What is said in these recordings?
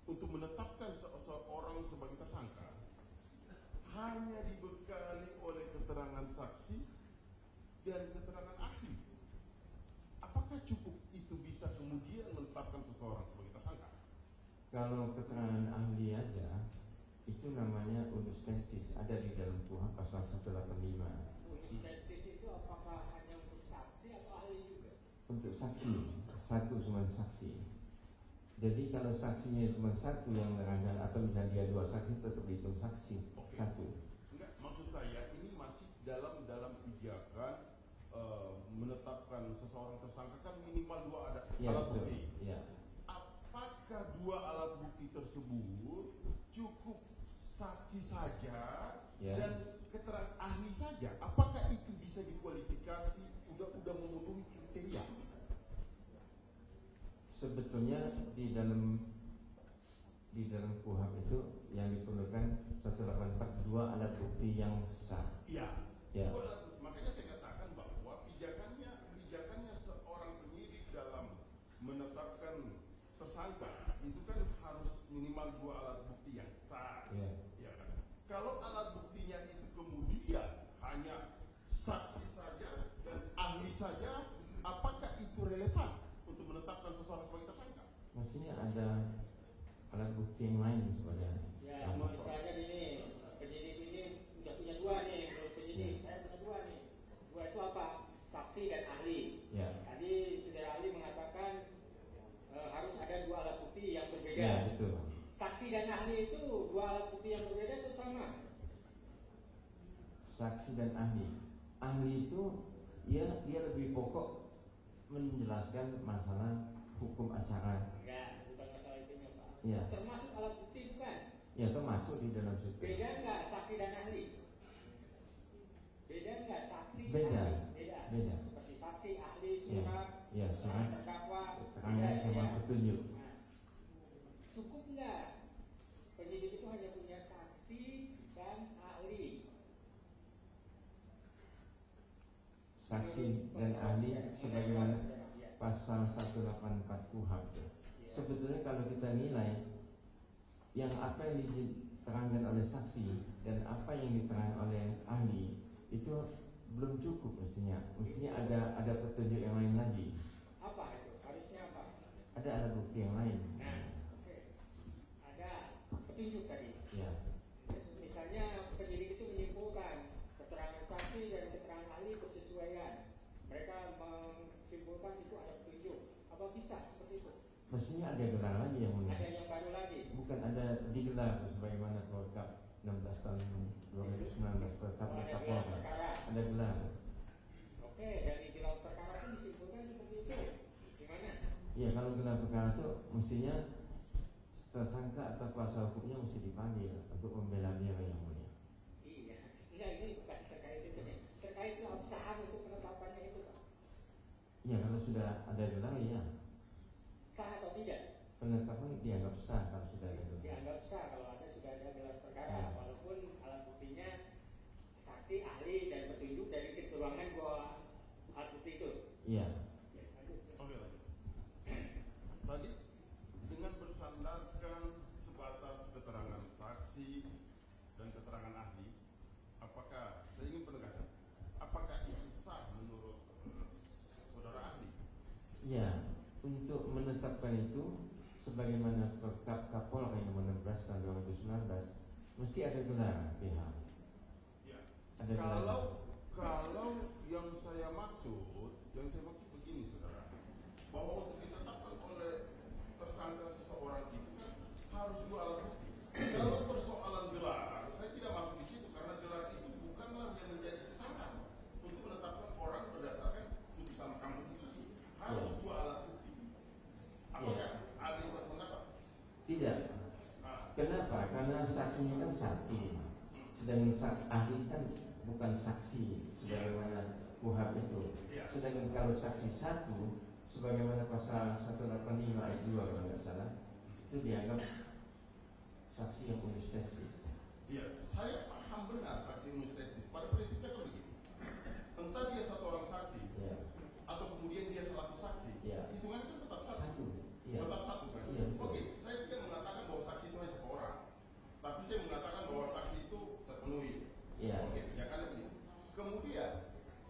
untuk menetapkan seseorang sebagai tersangka hanya dibekali oleh keterangan saksi dan keterangan ahli. Apakah cukup itu bisa kemudian menetapkan seseorang sebagai tersangka? Kalau keterangan ahli aja, itu namanya unus testis, ada di dalam KUHP pasal 185. Unus testis itu apakah hanya untuk saksi atau ahli juga? Untuk saksi, satu cuma saksi. Jadi kalau saksinya cuma satu yang merangkap atau misalnya dia dua saksi, tetap dihitung saksi. Oke. Satu. Enggak, maksud saya ini masih dalam pijakan menetapkan seseorang tersangka kan minimal dua alat bukti. Ya. Apakah dua alat bukti tersebut cukup saksi saja dan keterangan ahli saja? Apakah itu bisa dikualifikasi udah memenuhi kriteria? Sebetulnya di dalam KUHP itu yang diperlukan 184 dua alat bukti yang sah. Iya. Ya. Makanya saya katakan bahwa pijakannya seorang penyidik dalam menetapkan tersangka itu kan harus minimal dua alat bukti yang sah. Ya. Ya kan? Kalau alat buktinya itu kemudian hanya saksi saja dan ahli saja, apakah itu relevan untuk menetapkan seseorang sebagai tersangka? Maksudnya ada alat bukti yang lain sebenarnya. Ya, misalnya gini, penyidik ini udah punya dua nih, menurut penyidik saya punya dua nih. Dua itu apa? Saksi dan ahli. Ya. Tadi saudara ahli mengatakan harus ada dua alat bukti yang berbeda. Ya, betul. Saksi dan ahli itu dua alat bukti yang berbeda itu sama. Saksi dan ahli. Ahli itu dia lebih pokok menjelaskan masalah hukum acara. Enggak, bukan masalah itu Pak. Ya. Termasuk alat bukti bukan? Ya, termasuk di dalam situ. Beda enggak saksi dan ahli? Beda enggak saksi Beda. ahli? Beda. Seperti saksi, ahli, surat, Ya, surat, terdakwa, keterangan sama petunjuk. Nah, cukup enggak? Penyidik itu hanya punya saksi dan ahli. Saksi dan ahli sebagaimana pasal 184 KUHP. Sebetulnya kalau kita nilai yang apa yang diterangkan oleh saksi dan apa yang diterangkan oleh ahli itu belum cukup mestinya. Mestinya ada petunjuk yang lain lagi. Apa itu? Harusnya apa? Ada alat bukti yang lain. Nah, oke. Ada petunjuk tadi. Ya. Misalnya penyidik itu menyimpulkan keterangan saksi dan keterangan ahli bersesuaian. Mereka menyimpulkan itu ada petunjuk. Apa bisa seperti itu? Mestinya ada gelar lagi yang mulia. Ada yang baru lagi. Bukan ada digelar sebagaimana Perkap 16 tahun 2019 Perkap Kapolri. Ada gelar. Oke, dari gelar perkara itu disimpulkan seperti itu. Gimana? Ya, kalau gelar perkara itu mestinya tersangka atau kuasa hukumnya mesti dipanggil untuk membela diri yang mulia. Iya, ini bukan terkait itu nih. Terkait keabsahan untuk penetapannya itu, Pak. Ya, kalau sudah ada gelar ya Sah atau tidak? penetapan dianggap sah kalau sudah ada gelar. Dianggap sah kalau ada sudah ada gelar perkara, Ya. walaupun alat buktinya saksi, ahli dan petunjuk dari keterangan bahwa alat bukti itu. Iya. Ya, lanjut. Oke, lanjut. Tadi dengan bersandarkan sebatas keterangan saksi dan keterangan ahli, apakah saya ingin penegasan? Apakah itu sah menurut saudara ahli? Ya, untuk menetapkan itu sebagaimana Perkap Kapolri nomor 16 tahun 2019 mesti ada gelar pihak. Ya. Ada gelar. Kalau yang saya maksud begini, saudara, bahwa untuk ditetapkan oleh tersangka seseorang itu kan harus dua alat bukti. Kalau persoalan gelar, saya tidak masuk di situ karena gelar itu bukanlah yang menjadi syarat untuk menetapkan orang berdasarkan putusan Mahkamah Konstitusi. Harus dua alat bukti. Apakah ada yang satu pendapat? Tidak. Kenapa? Karena saksinya kan satu. Sedangkan ahli kan bukan saksi sebagaimana KUHP itu. Sedangkan kalau saksi satu sebagaimana pasal 185 ayat 2 kalau nggak salah itu dianggap saksi yang unus testis. Ya, saya paham benar saksi unus testis. Pada prinsipnya kan begitu. Entah dia satu orang saksi atau kemudian dia selaku saksi, hitungannya kan tetap satu. Iya. Tetap satu kan? Iya. Oke, saya tidak mengatakan bahwa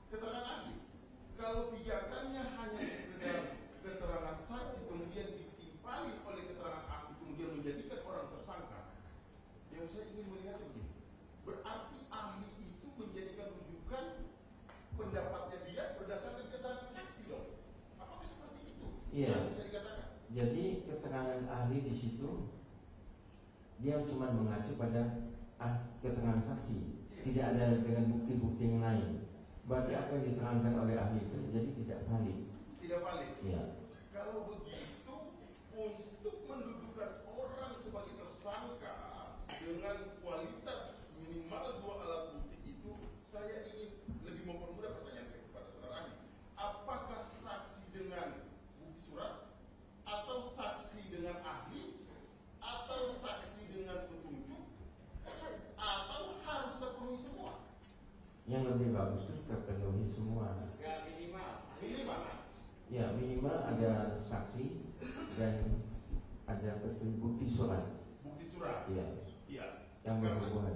keterangan ahli. Kalau pijakannya hanya sekedar keterangan saksi kemudian ditimpali oleh keterangan ahli kemudian menjadikan orang tersangka, yang saya ingin melihat begini, berarti ahli itu menjadikan rujukan pendapatnya dia berdasarkan keterangan saksi dong. Apakah seperti itu? Iya. Bisa dikatakan. Jadi keterangan ahli di situ dia cuma mengacu pada keterangan saksi, tidak ada dengan bukti-bukti yang lain. Berarti apa yang diterangkan oleh ahli itu jadi tidak valid. Tidak valid. Iya. Kalau begitu, untuk mendudukan orang sebagai tersangka dengan kualitas minimal 2 alat bukti itu, saya ingin lebih mempermudah pertanyaan saya kepada saudara ahli. Apakah saksi dengan bukti surat, atau saksi dengan ahli, atau saksi dengan petunjuk, atau harus terpenuhi semua? Yang lebih bagus itu terpenuhi semua. Ya minimal. Minimal. Ya minimal ada saksi dan ada bukti surat. Bukti surat. Iya. Iya. Yang Karena berhubungan.